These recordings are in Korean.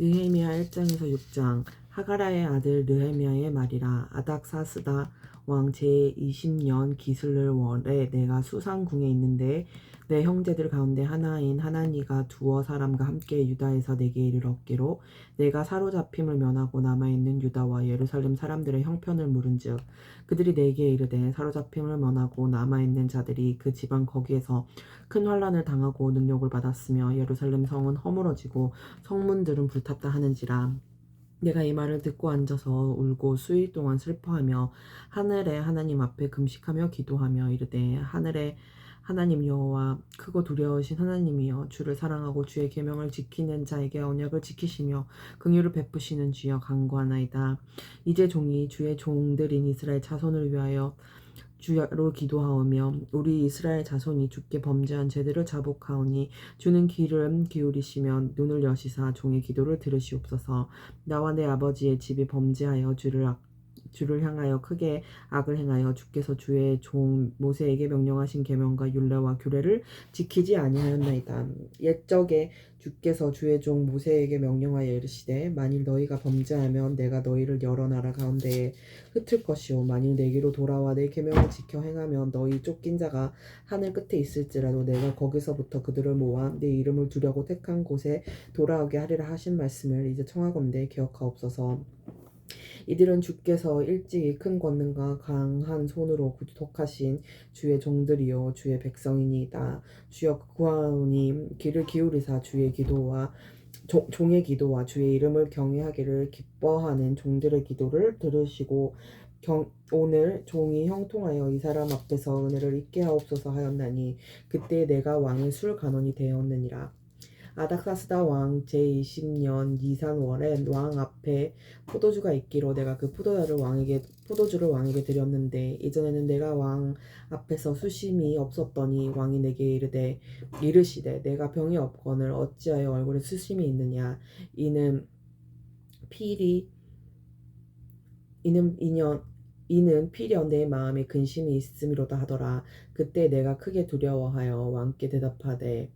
느헤미야 1장에서 6장. 하가라의 아들 느헤미야의 말이라. 아닥사스다 왕 제20년 기슬을 월에 내가 수상궁에 있는데 내 형제들 가운데 하나인 하나니가 두어 사람과 함께 유다에서 내게 이르렀기로 내가 사로잡힘을 면하고 남아있는 유다와 예루살렘 사람들의 형편을 물은즉 그들이 내게 이르되 사로잡힘을 면하고 남아있는 자들이 그 지방 거기에서 큰 환난을 당하고 능력을 받았으며 예루살렘 성은 허물어지고 성문들은 불탔다 하는지라. 내가 이 말을 듣고 앉아서 울고 수일 동안 슬퍼하며 하늘의 하나님 앞에 금식하며 기도하며 이르되 하늘의 하나님 여호와 크고 두려우신 하나님이여 주를 사랑하고 주의 계명을 지키는 자에게 언약을 지키시며 긍휼을 베푸시는 주여 간구하나이다. 이제 종이 주의 종들인 이스라엘 자손을 위하여 주로 기도하오며 우리 이스라엘 자손이 주께 범죄한 죄들을 자복하오니 주는 귀를 기울이시며 눈을 여시사 종의 기도를 들으시옵소서. 나와 내 아버지의 집이 범죄하여 주를 향하여 크게 악을 행하여 주께서 주의 종 모세에게 명령하신 계명과 율례와 규례를 지키지 아니하였나이다. 옛적에 주께서 주의 종 모세에게 명령하여 이르시되 만일 너희가 범죄하면 내가 너희를 여러 나라 가운데에 흩을 것이요 만일 내게로 돌아와 내 계명을 지켜 행하면 너희 쫓긴 자가 하늘 끝에 있을지라도 내가 거기서부터 그들을 모아 내 이름을 두려고 택한 곳에 돌아오게 하리라 하신 말씀을 이제 청하건대 기억하옵소서. 이들은 주께서 일찍이 큰 권능과 강한 손으로 구속하신 주의 종들이요 주의 백성이니이다. 주여 구하오니 귀를 기울이사 주의 기도와 종의 기도와 주의 이름을 경외하기를 기뻐하는 종들의 기도를 들으시고 오늘 종이 형통하여 이 사람 앞에서 은혜를 잊게 하옵소서 하였나니 그때 내가 왕의 술 간원이 되었느니라. 아닥사스다 왕 제20년 니산월에 왕 앞에 포도주가 있기로 내가 그 포도주를 왕에게 드렸는데 이전에는 내가 왕 앞에서 수심이 없었더니 왕이 내게 이르시되 내가 병이 없거늘 어찌하여 얼굴에 수심이 있느냐 이는 필연 내 마음에 근심이 있음이로다 하더라. 그때 내가 크게 두려워하여 왕께 대답하되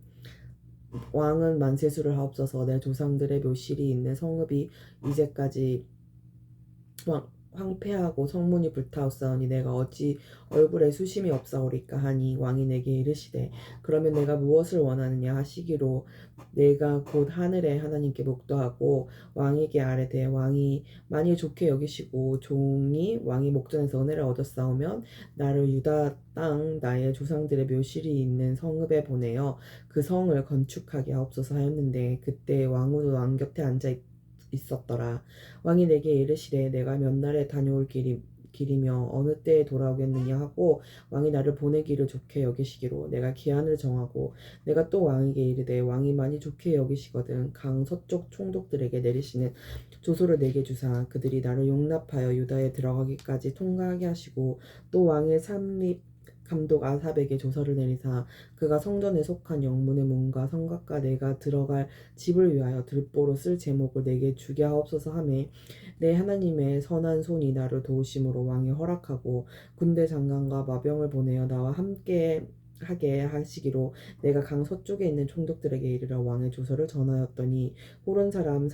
왕은 만세수를 하옵소서. 내 조상들의 묘실이 있는 성읍이 이제까지 황폐하고 성문이 불타오사오니 내가 어찌 얼굴에 수심이 없사오리까 하니 왕이 내게 이르시되 그러면 내가 무엇을 원하느냐 하시기로 내가 곧 하늘의 하나님께 목도하고 왕에게 아뢰되 왕이 만일 좋게 여기시고 종이 왕의 목전에서 은혜를 얻었사오면 나를 유다 땅 나의 조상들의 묘실이 있는 성읍에 보내어 그 성을 건축하게 하옵소서 하였는데 그때 왕후도 왕 곁에 앉아 있었더라. 왕이 내게 이르시되 내가 몇 날에 다녀올 길이며 어느 때에 돌아오겠느냐 하고 왕이 나를 보내기를 좋게 여기시기로 내가 기한을 정하고 내가 또 왕에게 이르되 왕이 많이 좋게 여기시거든 강 서쪽 총독들에게 내리시는 조소를 내게 주사 그들이 나를 용납하여 유다에 들어가기까지 통과하게 하시고 또 왕의 삼립 감독 아삽에게 조서를 내리사 그가 성전에 속한 영문의 문과 성곽과 내가 들어갈 집을 위하여 들보로 쓸 제목을 내게 주게 하옵소서 하매 내 하나님의 선한 손이 나를 도우심으로 왕이 허락하고 군대 장관과 마병을 보내어 나와 함께 하게 하시기로 내가 강 서쪽에 있는 총독들에게 이르러 왕의 조서를 전하였더니 호른 사람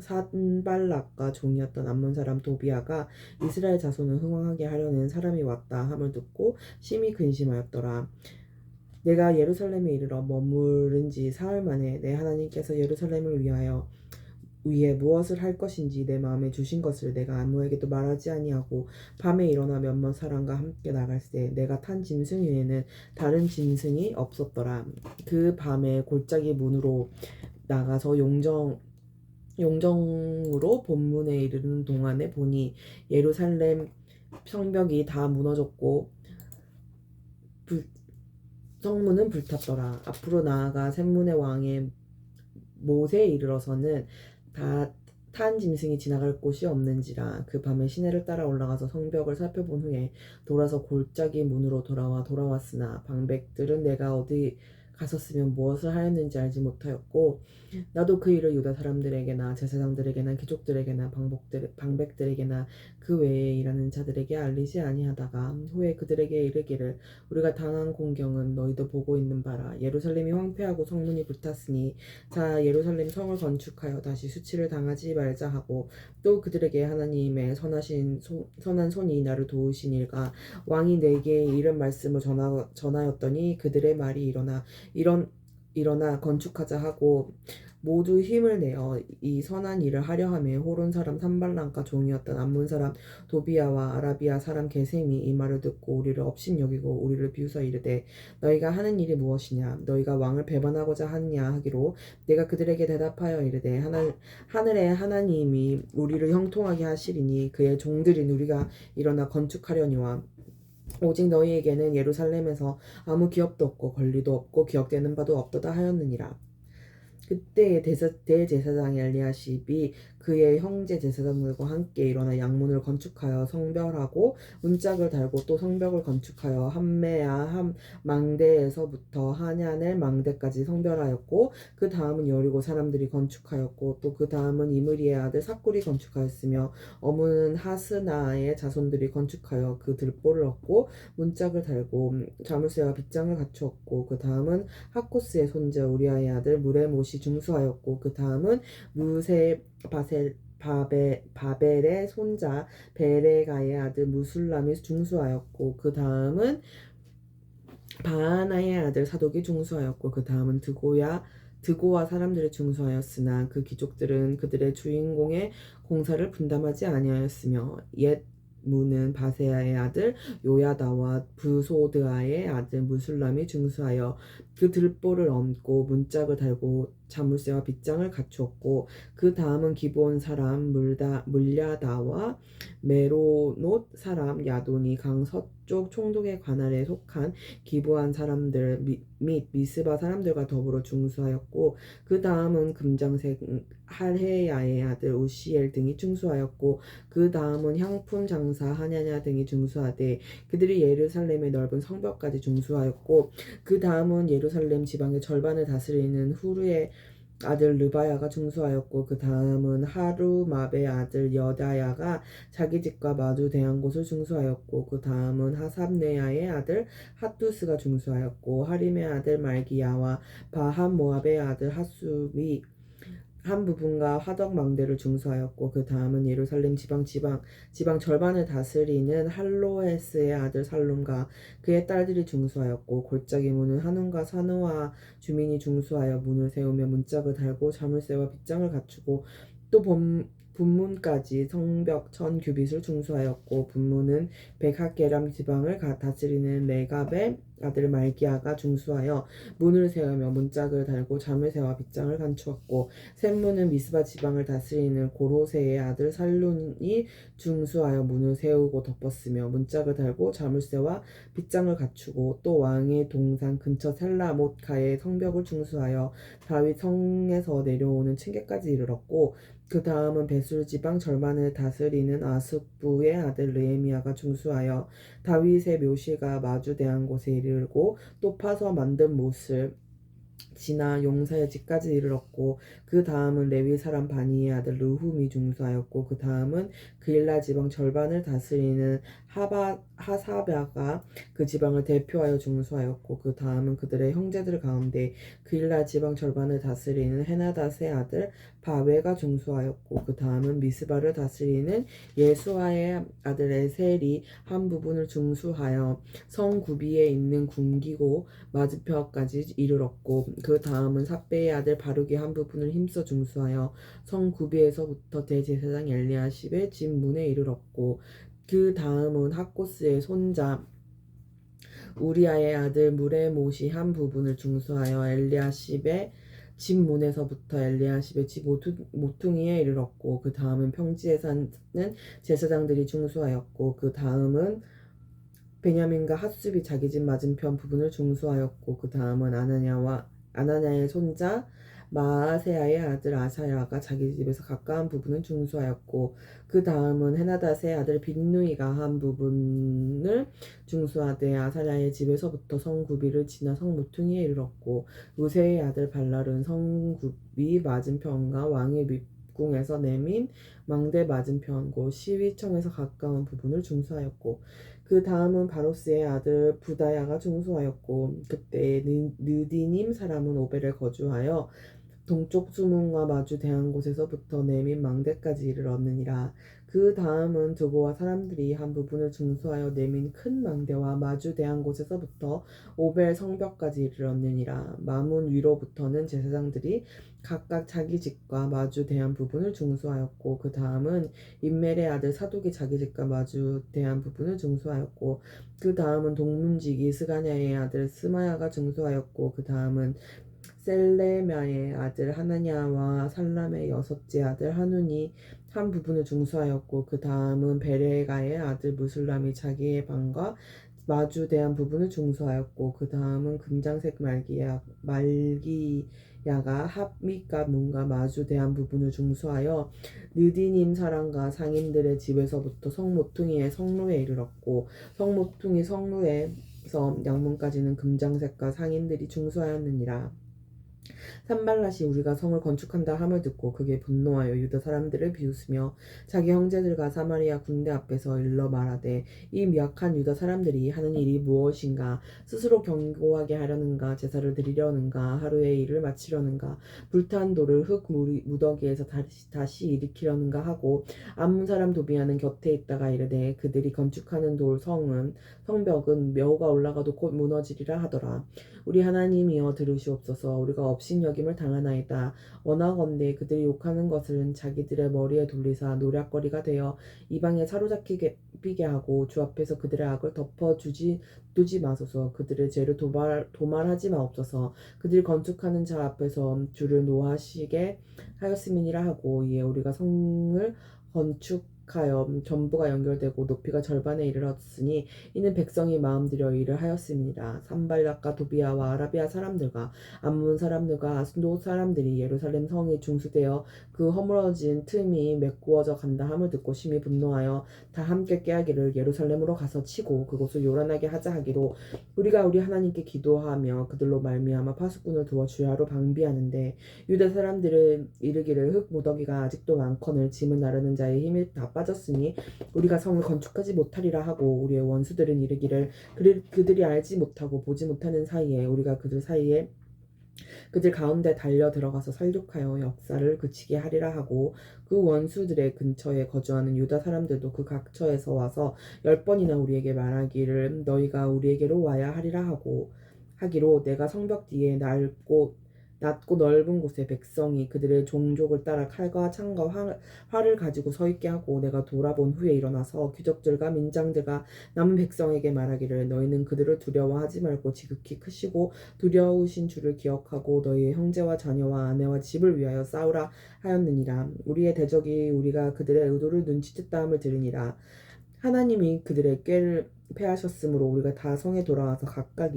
산발락과 종이었던 암몬 사람 도비아가 이스라엘 자손을 흥왕하게 하려는 사람이 왔다 함을 듣고 심히 근심하였더라. 내가 예루살렘에 이르러 머무른 지 사흘 만에 내 하나님께서 예루살렘을 위해 무엇을 할 것인지 내 마음에 주신 것을 내가 아무에게도 말하지 아니하고 밤에 일어나 몇몇 사람과 함께 나갈새 내가 탄 짐승 외에는 다른 짐승이 없었더라. 그 밤에 골짜기 문으로 나가서 용정으로 본문에 이르는 동안에 보니 예루살렘 성벽이 다 무너졌고 성문은 불탔더라. 앞으로 나아가 샘문의 왕의 못에 이르러서는 다 탄 짐승이 지나갈 곳이 없는지라. 그 밤에 시내를 따라 올라가서 성벽을 살펴본 후에 돌아서 골짜기 문으로 돌아왔으나 방백들은 내가 어디 갔었으면 무엇을 하였는지 알지 못하였고 나도 그 일을 유다 사람들에게나 제사장들에게나 귀족들에게나 방백들에게나 그 외에 일하는 자들에게 알리지 아니하다가 후에 그들에게 이르기를 우리가 당한 공경은 너희도 보고 있는 바라. 예루살렘이 황폐하고 성문이 불탔으니 자 예루살렘 성을 건축하여 다시 수치를 당하지 말자 하고 또 그들에게 하나님의 선한 손이 나를 도우시니가 왕이 내게 이런 말씀을 전하였더니 그들의 말이 일어나 건축하자 하고 모두 힘을 내어 이 선한 일을 하려 하며 호론 사람 산발락과 종이었던 암몬 사람 도비아와 아라비아 사람 게셈이 이 말을 듣고 우리를 업신여기고 우리를 비웃어 이르되 너희가 하는 일이 무엇이냐 너희가 왕을 배반하고자 하느냐 하기로 내가 그들에게 대답하여 이르되 하늘의 하나님이 우리를 형통하게 하시리니 그의 종들인 우리가 일어나 건축하려니와 오직 너희에게는 예루살렘에서 아무 기업도 없고 권리도 없고 기억되는 바도 없도다 하였느니라. 그때의 대제사장 엘리야십이 그의 형제 제사장들과 함께 일어나 양문을 건축하여 성별하고 문짝을 달고 또 성벽을 건축하여 함메아 망대에서부터 하냐넬 망대까지 성별하였고 그 다음은 여리고 사람들이 건축하였고 또 그 다음은 이므리의 아들 삭굴이 건축하였으며 어무는 하스나의 자손들이 건축하여 그 들보를 얻고 문짝을 달고 자물쇠와 빗장을 갖추었고 그 다음은 하코스의 손자 우리아의 아들 무레못이 중수하였고 그 다음은 무세 바벨의 손자 베레가의 아들 무술람이 중수하였고 그 다음은 바하나의 아들 사독이 중수하였고 그 다음은 드고와 사람들이 중수하였으나 그 귀족들은 그들의 주인공의 공사를 분담하지 아니하였으며 옛 무는 바세야의 아들 요야다와 부소드아의 아들 무술람이 중수하여 그 들보를 얹고 문짝을 달고 자물쇠와 빗장을 갖추었고 그 다음은 기브온 사람 물야다와 메로노 사람 야돈이 강 서쪽 총독의 관할에 속한 기브온 사람들 및 미스바 사람들과 더불어 중수하였고 그 다음은 금장색 할헤야의 아들 우시엘 등이 중수하였고 그 다음은 향품 장사 하냐냐 등이 중수하되 그들이 예루살렘의 넓은 성벽까지 중수하였고 그 다음은 예루살렘 지방의 절반을 다스리는 후르의 아들 르바야가 중수하였고 그 다음은 하루마베의 아들 여다야가 자기 집과 마주대한 곳을 중수하였고 그 다음은 하삽네야의 아들 핫두스가 중수하였고 하림의 아들 말기야와 바한 모압의 아들 핫숲이 한 부분과 화덕 망대를 중수하였고 그 다음은 예루살렘 지방 절반을 다스리는 할로헤스의 아들 살룸과 그의 딸들이 중수하였고 골짜기 문은 한움과 산호와 주민이 중수하여 문을 세우며 문짝을 달고 자물쇠와 빗장을 갖추고 또 분문까지 성벽 1000규빗을 중수하였고 분문은 백학게람 지방을 다스리는 레갑의 아들 말기야가 중수하여 문을 세우며 문짝을 달고 자물쇠와 빗장을 갖추었고 샘문은 미스바 지방을 다스리는 고로세의 아들 살룬이 중수하여 문을 세우고 덮었으며 문짝을 달고 자물쇠와 빗장을 갖추고 또 왕의 동산 근처 셀라못가의 성벽을 중수하여 다윗 성에서 내려오는 층계까지 이르렀고 그 다음은 베술 지방 절반을 다스리는 아스부의 아들 느헤미야가 중수하여 다윗의 묘실과 마주대한 곳에 이르고 또 파서 만든 못을 지나 용사의 집까지 이르렀고 그 다음은 레위 사람 바니의 아들 르훔이 중수하였고 그 다음은 그일라 지방 절반을 다스리는 하사랴가 그 지방을 대표하여 중수하였고 그 다음은 그들의 형제들 가운데 그일라 지방 절반을 다스리는 헤나닷의 아들 바웨가 중수하였고 그 다음은 미스바를 다스리는 예수아의 아들 에셀이 한 부분을 중수하여 성 구비에 있는 군기고 맞은편까지 이르렀고 그 다음은 삽베의 아들 바룩이 한 부분을 힘써 중수하여 성 구비에서부터 대제사장 엘리야십의 집 문에 이르렀고 그 다음은 하코스의 손자 우리아의 아들 무레못이 한 부분을 중수하여 엘리야십의 집 문에서부터 엘리야십의 집 모퉁이에 이르렀고 그 다음은 평지에 사는 제사장들이 중수하였고 그 다음은 베냐민과 핫숲이 자기 집 맞은편 부분을 중수하였고 그 다음은 아나냐의 손자 마아세야의 아들 아사야가 자기 집에서 가까운 부분을 중수하였고 그 다음은 헤나닷의 아들 빅누이가 한 부분을 중수하되 아사야의 집에서부터 성구비를 지나 성모퉁이에 이르렀고 우세의 아들 발랄은 성구비 맞은편과 왕의 밑궁에서 내민 망대 맞은편 곧 시위청에서 가까운 부분을 중수하였고 그 다음은 바로스의 아들 부다야가 중수하였고 그때 느디님 사람은 오벨에 거주하여 동쪽 수문과 마주 대한 곳에서부터 내민 망대까지 이르렀느니라. 그 다음은 두보와 사람들이 한 부분을 중수하여 내민 큰 망대와 마주 대한 곳에서부터 오벨 성벽까지 이르렀느니라. 마문 위로부터는 제사장들이 각각 자기 집과 마주 대한 부분을 중수하였고 그 다음은 임멜의 아들 사독이 자기 집과 마주 대한 부분을 중수하였고 그 다음은 동문지기 스가냐의 아들 스마야가 중수하였고 그 다음은 셀레미아의 아들 하나냐와 살람의 여섯째 아들 하눈이 한 부분을 중수하였고 그 다음은 베레가의 아들 무술람이 자기의 방과 마주 대한 부분을 중수하였고 그 다음은 금장색 말기야가 합mit과 문과 마주 대한 부분을 중수하여 느디님 사람과 상인들의 집에서부터 성모퉁이의 성루에 이르렀고 성모퉁이 성루에서 양문까지는 금장색과 상인들이 중수하였느니라. 산발랏이 우리가 성을 건축한다 함을 듣고 그게 분노하여 유다 사람들을 비웃으며 자기 형제들과 사마리아 군대 앞에서 일러 말하되 이 미약한 유다 사람들이 하는 일이 무엇인가 스스로 견고하게 하려는가 제사를 드리려는가 하루의 일을 마치려는가 불탄 돌을 흙 무더기에서 다시 일으키려는가 하고 암몬 사람 도비아는 곁에 있다가 이르되 그들이 건축하는 돌 성벽은 묘가 올라가도 곧 무너지리라 하더라. 우리 하나님이여 들으시옵소서. 우리가 업신여김을 당하나이다. 원하건대 그들이 욕하는 것은 자기들의 머리에 돌리사 노략거리가 되어 이방에 사로잡히게 하고 주 앞에서 그들의 악을 두지 마소서. 그들의 죄를 도말하지 마옵소서. 그들이 건축하는 자 앞에서 주를 노하시게 하였음이니라 하고 이에 우리가 성을 건축하여 전부가 연결되고 높이가 절반에 이르렀으니 이는 백성이 마음들여 일을 하였음이니라. 산발락과 도비아와 아라비아 사람들과 암몬 사람들과 아스도 사람들이 예루살렘 성이 중수되어 그 허물어진 틈이 메꾸어져 간다 함을 듣고 심히 분노하여 다 함께 깨하기를 예루살렘으로 가서 치고 그곳을 요란하게 하자 하기로 우리가 우리 하나님께 기도하며 그들로 말미암아 파수꾼을 두어 주야로 방비하는데 유다 사람들은 이르기를 흙 무더기가 아직도 많거늘 짐을 나르는 자의 힘이 다 빠졌으니 우리가 성을 건축하지 못하리라 하고 우리의 원수들은 이르기를 그들이 알지 못하고 보지 못하는 사이에 우리가 그들 가운데 달려 들어가서 살육하여 역사를 그치게 하리라 하고 그 원수들의 근처에 거주하는 유다 사람들도 그 각처에서 와서 10번이나 우리에게 말하기를 너희가 우리에게로 와야 하리라 하기로 내가 성벽 뒤에 낮고 넓은 곳에 백성이 그들의 종족을 따라 칼과 창과 활을 가지고 서 있게 하고 내가 돌아본 후에 일어나서 귀족들과 민장들과 남은 백성에게 말하기를 너희는 그들을 두려워하지 말고 지극히 크시고 두려우신 주를 기억하고 너희의 형제와 자녀와 아내와 집을 위하여 싸우라 하였느니라. 우리의 대적이 우리가 그들의 의도를 눈치챘다 함을 들으니라. 하나님이 그들의 꾀를 패하셨으므로 우리가 다 성에 돌아와서 각각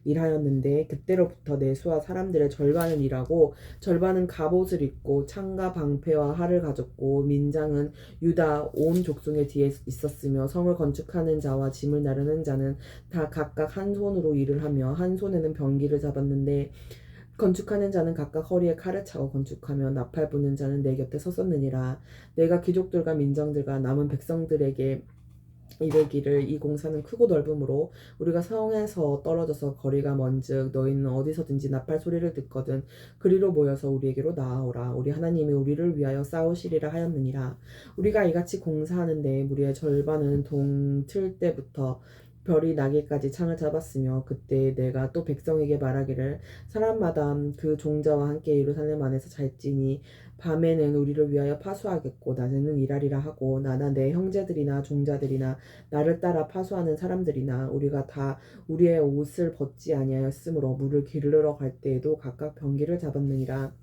일하였는데 그때로부터 내 수와 사람들의 절반은 일하고 절반은 갑옷을 입고 창과 방패와 활을 가졌고 민장은 유다 온 족속의 뒤에 있었으며 성을 건축하는 자와 짐을 나르는 자는 다 각각 한 손으로 일을 하며 한 손에는 병기를 잡았는데 건축하는 자는 각각 허리에 칼을 차고 건축하며 나팔 부는 자는 내 곁에 섰었느니라. 내가 귀족들과 민정들과 남은 백성들에게 이르기를 이 공사는 크고 넓으므로 우리가 성에서 떨어져서 거리가 먼즉 너희는 어디서든지 나팔 소리를 듣거든 그리로 모여서 우리에게로 나아오라. 우리 하나님이 우리를 위하여 싸우시리라 하였느니라. 우리가 이같이 공사하는데 무리의 절반은 동틀 때부터 별이 나기까지 창을 잡았으며 그때 내가 또 백성에게 말하기를 사람마다 그 종자와 함께 예루살렘 안에서 잘지니 밤에는 우리를 위하여 파수하겠고 낮에는 일하리라 하고 나나 내 형제들이나 종자들이나 나를 따라 파수하는 사람들이나 우리가 다 우리의 옷을 벗지 아니하였으므로 물을 기르러 갈 때에도 각각 병기를 잡았느니라.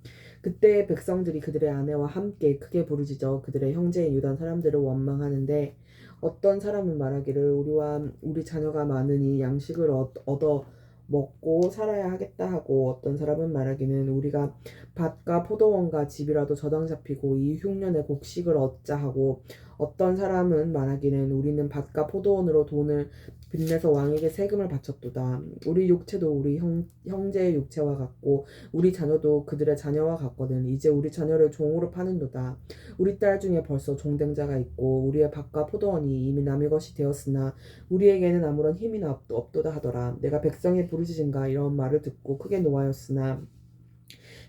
그때 백성들이 그들의 아내와 함께 크게 부르짖어 그들의 형제인 유다 사람들을 원망하는데 어떤 사람은 말하기를 우리와 우리 자녀가 많으니 양식을 얻어 먹고 살아야 하겠다 하고, 어떤 사람은 말하기는 우리가 밭과 포도원과 집이라도 저당 잡히고 이 흉년의 곡식을 얻자 하고, 어떤 사람은 말하기는 우리는 밭과 포도원으로 돈을 빚내서 왕에게 세금을 바쳤도다. 우리 육체도 우리 형제의 육체와 같고 우리 자녀도 그들의 자녀와 같거든. 이제 우리 자녀를 종으로 파는도다. 우리 딸 중에 벌써 종된 자가 있고 우리의 밭과 포도원이 이미 남의 것이 되었으나 우리에게는 아무런 힘이나 없도다 하더라. 내가 백성의 부르짖음과 이런 말을 듣고 크게 노하였으나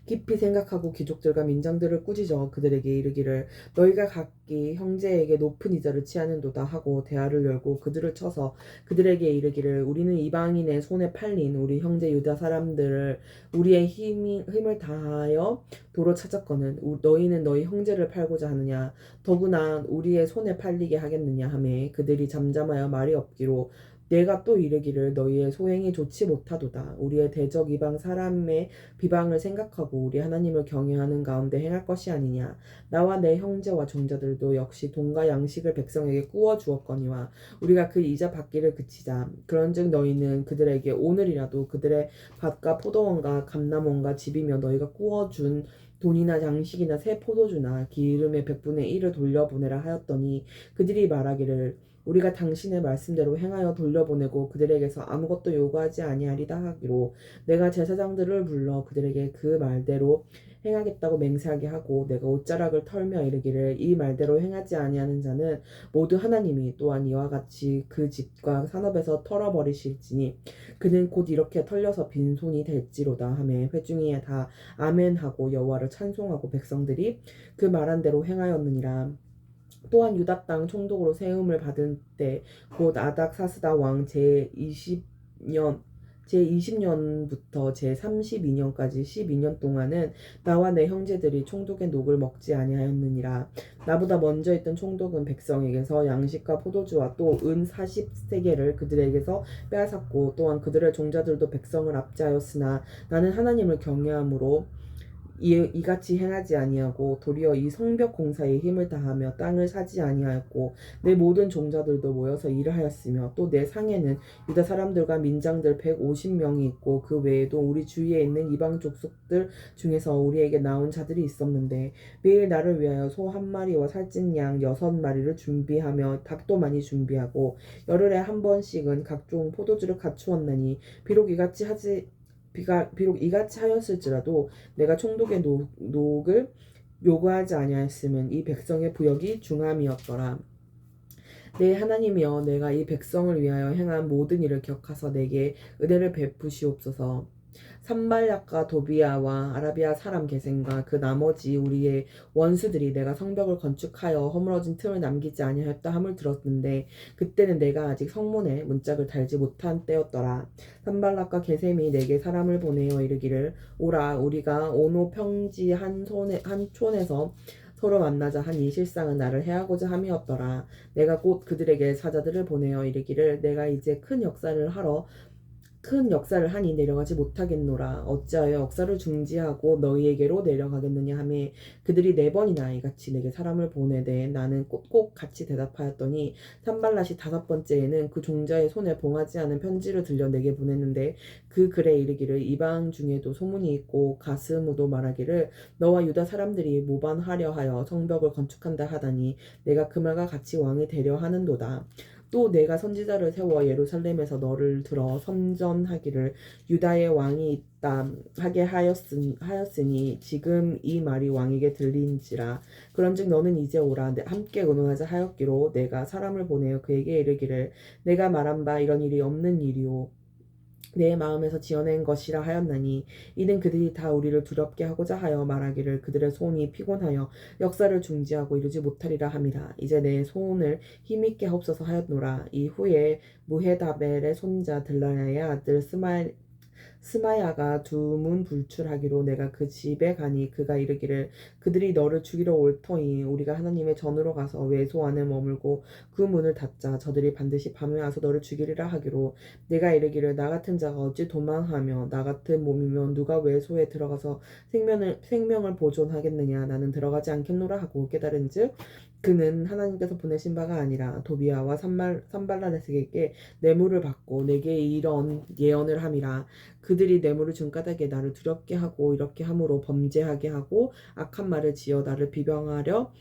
깊이 생각하고 귀족들과 민장들을 꾸짖어 그들에게 이르기를 너희가 각기 형제에게 높은 이자를 취하는도다 하고 대화를 열고 그들을 쳐서 그들에게 이르기를 우리는 이방인의 손에 팔린 우리 형제 유다 사람들을 우리의 힘을 다하여 도로 찾았거늘 너희는 너희 형제를 팔고자 하느냐 더구나 우리의 손에 팔리게 하겠느냐 하매 그들이 잠잠하여 말이 없기로 내가 또 이르기를 너희의 소행이 좋지 못하도다. 우리의 대적 이방 사람의 비방을 생각하고 우리 하나님을 경외하는 가운데 행할 것이 아니냐. 나와 내 형제와 종자들도 역시 돈과 양식을 백성에게 꾸어 주었거니와 우리가 그 이자 받기를 그치자. 그런즉 너희는 그들에게 오늘이라도 그들의 밭과 포도원과 감람원과 집이며 너희가 꾸어 준 돈이나 양식이나 새 포도주나 기름의 100분의 1을 돌려보내라 하였더니 그들이 말하기를 우리가 당신의 말씀대로 행하여 돌려보내고 그들에게서 아무것도 요구하지 아니하리다 하기로 내가 제사장들을 불러 그들에게 그 말대로 행하겠다고 맹세하게 하고 내가 옷자락을 털며 이르기를 이 말대로 행하지 아니하는 자는 모두 하나님이 또한 이와 같이 그 집과 산업에서 털어버리실지니 그는 곧 이렇게 털려서 빈손이 될지로다 하매 회중이 다 아멘하고 여호와를 찬송하고 백성들이 그 말한 대로 행하였느니라. 또한 유다 땅 총독으로 세움을 받은 때 곧 아닥사스다 왕 제20년부터 제32년까지 12년 동안은 나와 내 형제들이 총독의 녹을 먹지 아니하였느니라. 나보다 먼저 있던 총독은 백성에게서 양식과 포도주와 또 은 40세겔을 그들에게서 빼앗았고 또한 그들의 종자들도 백성을 압제하였으나 나는 하나님을 경외함으로 이같이 행하지 아니하고 도리어 이 성벽 공사에 힘을 다하며 땅을 사지 아니하였고 내 모든 종자들도 모여서 일을 하였으며 또 내 상에는 유다 사람들과 민장들 150명이 있고 그 외에도 우리 주위에 있는 이방 족속들 중에서 우리에게 나온 자들이 있었는데 매일 나를 위하여 소 한 마리와 살찐 양 6마리를 준비하며 닭도 많이 준비하고 열흘에 한 번씩은 각종 포도주를 갖추었나니 비록 이같이 하였을지라도 내가 총독의 녹을 요구하지 아니하였으면 이 백성의 부역이 중함이었더라. 내 하나님이여 내가 이 백성을 위하여 행한 모든 일을 기억하사 내게 은혜를 베푸시옵소서. 산발락과 도비아와 아라비아 사람 게셈과 그 나머지 우리의 원수들이 내가 성벽을 건축하여 허물어진 틈을 남기지 아니하였다 함을 들었는데 그때는 내가 아직 성문에 문짝을 달지 못한 때였더라. 산발락과 게셈이 내게 사람을 보내어 이르기를 오라 우리가 오노 평지 한 촌에서 서로 만나자 한 이 실상은 나를 해하고자 함이었더라. 내가 곧 그들에게 사자들을 보내어 이르기를 내가 이제 큰 역사를 하니 내려가지 못하겠노라. 어찌하여 역사를 중지하고 너희에게로 내려가겠느냐 하매 그들이 4번이나 이같이 내게 사람을 보내되 나는 꼭 같이 대답하였더니 산발랏이 5번째에는 그 종자의 손에 봉하지 않은 편지를 들려 내게 보냈는데 그 글에 이르기를 이방 중에도 소문이 있고 가스무도 말하기를 너와 유다 사람들이 모반하려 하여 성벽을 건축한다 하다니 내가 그 말과 같이 왕이 되려 하는도다. 또 내가 선지자를 세워 예루살렘에서 너를 들어 선전하기를 유다의 왕이 있다 하게 하였으니 지금 이 말이 왕에게 들린지라. 그런즉 너는 이제 오라 함께 의논하자 하였기로 내가 사람을 보내어 그에게 이르기를 내가 말한 바 이런 일이 없는 일이오 내 마음에서 지어낸 것이라 하였나니 이는 그들이 다 우리를 두렵게 하고자 하여 말하기를 그들의 손이 피곤하여 역사를 중지하고 이루지 못하리라 함이라. 이제 내 손을 힘있게 하옵소서 하였노라. 이후에 무헤다벨의 손자 들라야의 아들 스마야가 두문불출하기로 내가 그 집에 가니 그가 이르기를 그들이 너를 죽이러 올 터이니 우리가 하나님의 전으로 가서 외소 안에 머물고 그 문을 닫자. 저들이 반드시 밤에 와서 너를 죽이리라 하기로 내가 이르기를 나 같은 자가 어찌 도망하며 나 같은 몸이면 누가 외소에 들어가서 생명을 보존하겠느냐. 나는 들어가지 않겠노라 하고 깨달은즉 그는 하나님께서 보내신 바가 아니라 도비아와 산발라렛에게 뇌물을 받고 내게 이런 예언을 함이라. 그들이 뇌물을 준 까닭에 나를 두렵게 하고 이렇게 함으로 범죄하게 하고 악한 말을 지어 나를 비방하려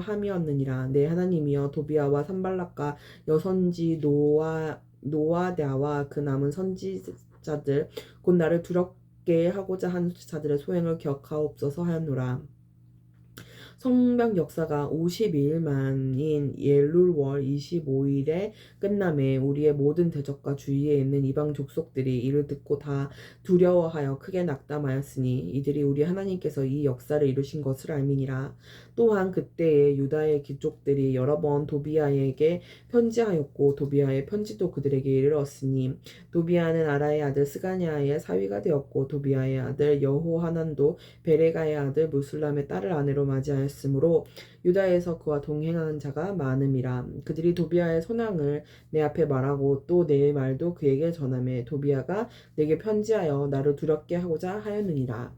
함이었느니라. 내 하나님이여 도비아와 산발락과 여선지 노아랴와 그 남은 선지자들 곧 나를 두렵게 하고자 한 자들의 소행을 기억하옵소서 하였노라. 성명 역사가 52일 만인 엘룰월 25일에 끝남에 우리의 모든 대적과 주위에 있는 이방 족속들이 이를 듣고 다 두려워하여 크게 낙담하였으니 이들이 우리 하나님께서 이 역사를 이루신 것을 알미니라. 또한 그때에 유다의 귀족들이 여러 번 도비아에게 편지하였고 도비아의 편지도 그들에게 이르렀으니 도비아는 아라의 아들 스가냐의 사위가 되었고 도비아의 아들 여호하난도 베레가의 아들 무술람의 딸을 아내로 맞이하였으므로 유다에서 그와 동행하는 자가 많음이라. 그들이 도비아의 선왕을 내 앞에 말하고 또 내 말도 그에게 전하매 도비아가 내게 편지하여 나를 두렵게 하고자 하였느니라.